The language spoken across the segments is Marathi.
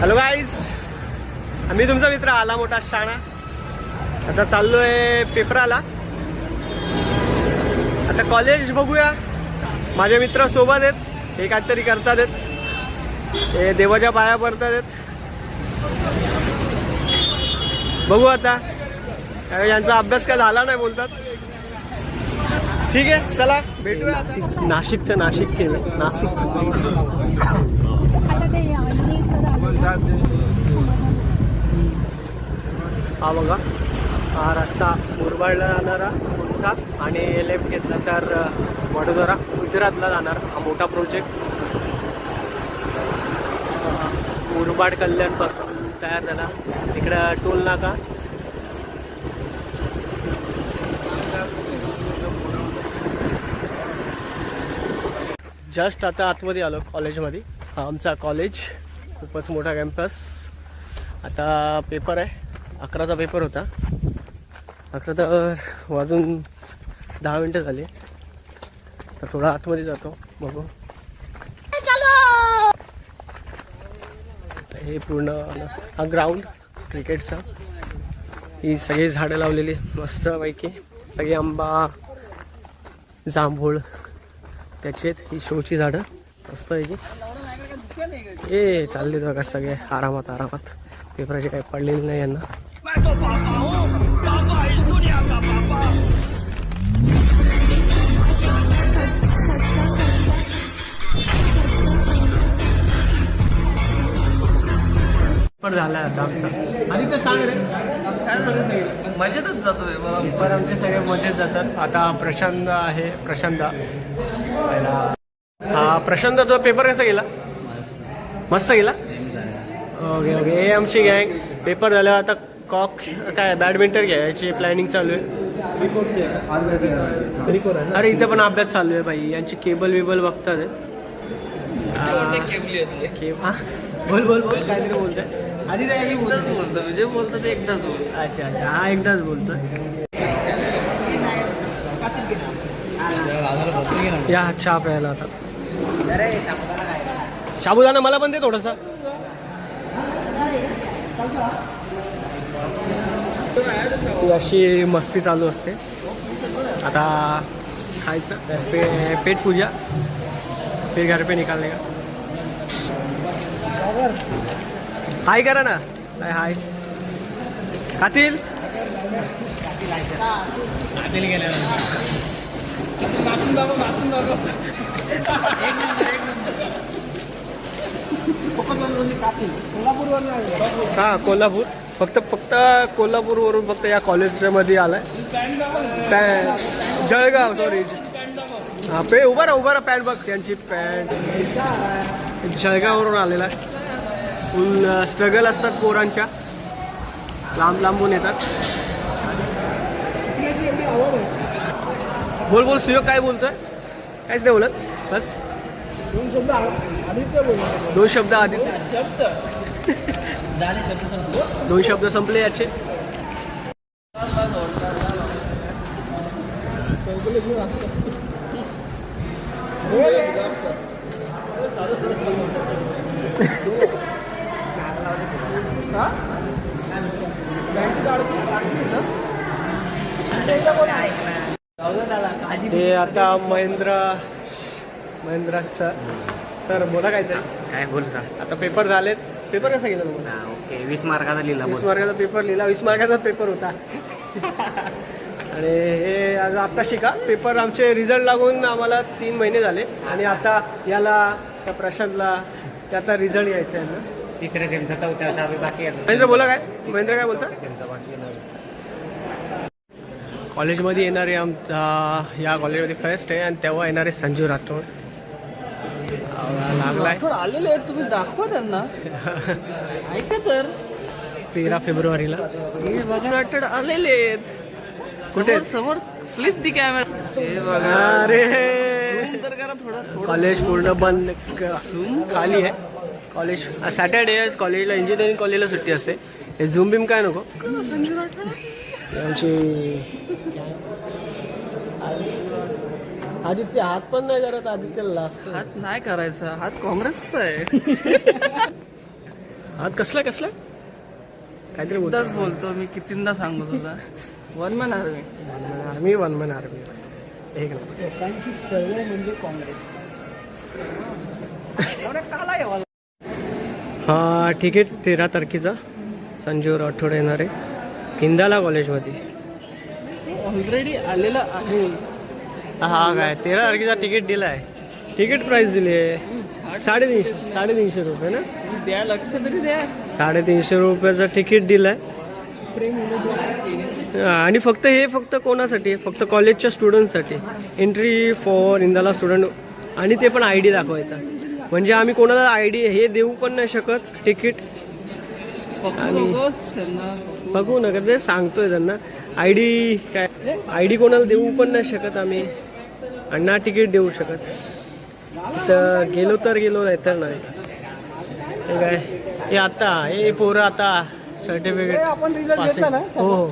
हॅलो गाईज, आम्ही तुमचा मित्र आला मोठा शाणा. आता चाललोय पेपराला. आता कॉलेज बघूया. माझे मित्र सोबत आहेत, हे काहीतरी करतात आहेत, हे देवाच्या पाया पडतात आहेत. बघू आता, यांचा अभ्यास काय झाला नाही बोलतात. ठीक आहे, चला भेटूया. नाशिकचं नाशिक केलं. नाशिक हा बघा, हा रस्ता मुरबाडला जाणारा पुढचा आणि लेफ्ट घेतला तर वडोदरा गुजरातला जाणार हा मोठा प्रोजेक्ट. मुरबाड कल्याणपासून तयार झाला. इकडं टोल नाका. जस्ट आता आतमध्ये आलो कॉलेजमध्ये. हा आमचा कॉलेज, खूपच मोठा कॅम्पस. आता पेपर आहे, 11चा पेपर होता. 11 तर वाजून 10 मिनटं झाली. तर थोडा आतमध्ये जातो, बघू. हे पूर्ण हा ग्राउंड क्रिकेटचा. ही सगळी झाडं लावलेली मस्त पैकी. सगळी आंबा, जांभूळ त्याची आहेत. ही शोची झाडं मस्त आहे की. हे चालले बघा सगळे आरामात आरामात. पेपराचे काही पडलेले नाही यांना. पण झाला आता आमचा. आणि ते सांग रे, काय सांगितलं? मजेतच जातोय बरोबर. आमचे सगळे मजेत जातात. आता प्रशांत आहे. प्रशांत हा प्रशांत, तो पेपर कसा गेला? मस्त गेला. Okay okay. हे आमची गँग. पेपर झालं आता कॉक काय बॅडमिंटन घ्यायची प्लॅनिंग चालू आहे. अरे इथं पण अभ्यास चालू आहे बाई. यांची केबल विबल बघतात. बोल बोल बोल, काहीतरी बोलतोय. आधी काय बोलतो विजय बोलतो ते एकदाच बोल. अच्छा अच्छा, हा एकदाच बोलतोय. या चहा प्यायला आता. साबुदाणा मला पण दे थोडासा. अशी मस्ती चालू असते. आता खायचं. पेट पूजा, फिर घर पे निकालने का. हाय करा ना. हाय हाय. खातील गेल्या. हा कोल्हापूर. फक्त कोल्हापूरवरून फक्त या कॉलेजच्या मध्ये आलाय. जळगाव, सॉरी. हा पे उभा राहा पॅन्ट बघ. त्यांची पॅन्ट जळगाववरून आलेला आहे. फुल स्ट्रगल असतात पोरांच्या. लांब लांबून येतात. बोल बोल सुयोग, काय बोलतोय? काहीच नाही बोलत. बस 2 शब्द आदित्य बोल. 2 शब्द आदित्य. 2 शब्द संपले याचे. हे आता महेंद्र सर बोला काहीतरी. काय बोलता? आता पेपर झालेत. पेपर कसा गेला तुम्हाला? ओके, 20 मार्काचा लिहिला. 20 मार्काचा पेपर लिहिला. 20 मार्काचा पेपर होता. आणि हे आता शिका. पेपर आमचे रिझल्ट लागून आम्हाला 3 महिने झाले. आणि आता याला, त्या प्रशांतला आता रिझल्ट यायचा आहे ना. 3ऱ्या सेमचा 4थ्या बाकी आहे. महेंद्र बोला काय. महेंद्र काय बोलता? कॉलेजमध्ये येणारे आमचा, या कॉलेजमध्ये फर्स्ट आहे. आणि तेव्हा येणारे संजीव राठोड लागलाय. आलेले आहेत, तुम्ही दाखवा त्यांना. ऐका तर, 13 फेब्रुवारीला राठोड आलेले आहेत. कुठे? समोर फ्लिप दी कॅमेरा. अरे तर करा थोडं. कॉलेज पूर्ण बंद खाली आहे. कॉलेज सॅटर्डे आहे. कॉलेजला, इंजिनिअरिंग कॉलेजला सुट्टी असते. हे झूम बिम काय नको. आमची आदित्य हात पण नाही करत. आदित्यला लास्ट हात नाही करायचा. हात काँग्रेसचा आहे. हात कसला कसला काहीतरी बोलतो. एकदाच बोलतो मी, कितींदा सांगू तुला. One man army. Army one man army एक नंबर. लोकांची चळवळ म्हणजे काँग्रेस. हा तिकीट 13 तारखेचा संजीव राठोड येणार आहे हिंदाला कॉलेजमध्ये. ऑलरेडी आलेला आहे. हा काय 13 तारखेचा तिकीट दिला आहे. तिकीट प्राइस दिली आहे 350 रुपये ना. द्या, लक्ष तरी द्या. 350 रुपयाचं तिकीट दिलं आहे. आणि फक्त कोणासाठी? फक्त कॉलेजच्या स्टुडंटसाठी. एंट्री फॉर इंदाला स्टुडंट. आणि ते पण ID दाखवायचा. म्हणजे आम्ही कोणाला ID हे देऊ पण नाही शकत तिकीट. आणि बघू नका ते सांगतोय त्यांना ID काय ID कोणाला देऊ पण नाही शकत आम्ही आणि ना तिकीट देऊ शकत. तर गेलो तर गेलो नाही तर नाही. हे काय हे आता हे पोरं आता सर्टिफिकेट हो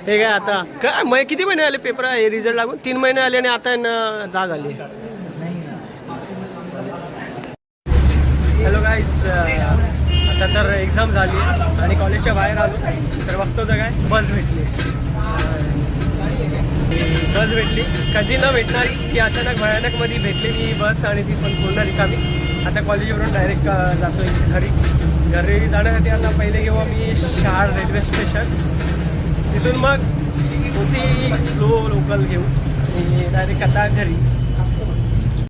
हे काय आता काय किती महिने आले पेपर हे रिझल्ट लागून? 3 महिने आले आणि आता जाग आली. हॅलो गाईज, आता तर एक्झाम झाली आणि कॉलेजच्या बाहेर आलो तर बघतो तर काय बस भेटली. कधी न भेटणारी ती अचानक भयानक मध्ये भेटलेली बस आणि ती पण पूर्ण रिकामी. आता कॉलेजवरून डायरेक्ट जातोय घरी जाण्यासाठी. आता पहिले घेऊ आम्ही शहाड रेल्वे स्टेशन, तिथून मग कोणती स्लो लोकल घेऊ आणि डायरेक्ट आता घरी.